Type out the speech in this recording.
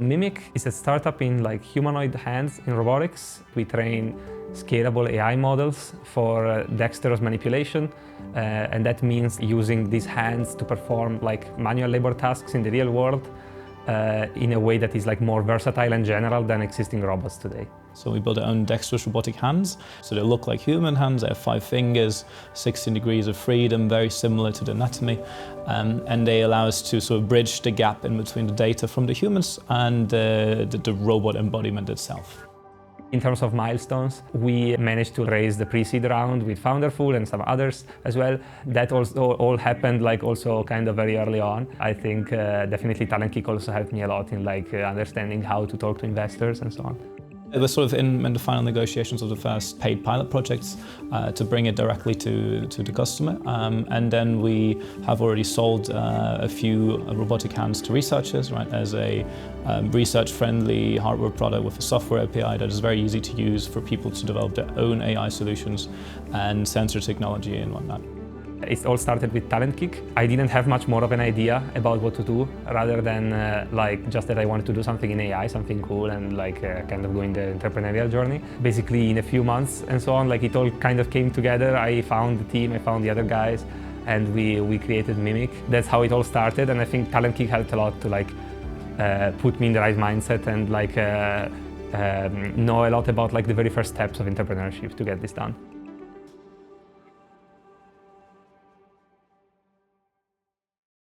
Mimic is a startup in humanoid hands in robotics. We train scalable AI models for dexterous manipulation, and that means using these hands to perform manual labor tasks in the real world in a way that is more versatile and general than existing robots today. So we built our own dexterous robotic hands. So they look like human hands, they have 5 fingers, 16 degrees of freedom, very similar to the anatomy. And they allow us to sort of bridge the gap in between the data from the humans and the robot embodiment itself. In terms of milestones, we managed to raise the pre-seed round with Founderful and some others as well. That also all happened also kind of very early on. I think definitely Talent Kick also helped me a lot in understanding how to talk to investors and so on. It was sort of in the final negotiations of the first paid pilot projects to bring it directly to the customer. And then we have already sold a few robotic hands to researchers, right, as a research-friendly hardware product with a software API that is very easy to use for people to develop their own AI solutions and sensor technology and whatnot. It all started with Talent Kick. I didn't have much more of an idea about what to do, rather than just that I wanted to do something in AI, something cool, and kind of going the entrepreneurial journey. Basically, in a few months and so on, it all kind of came together. I found the team, I found the other guys, and we created Mimic. That's how it all started, and I think Talent Kick helped a lot to put me in the right mindset and know a lot about the very first steps of entrepreneurship to get this done.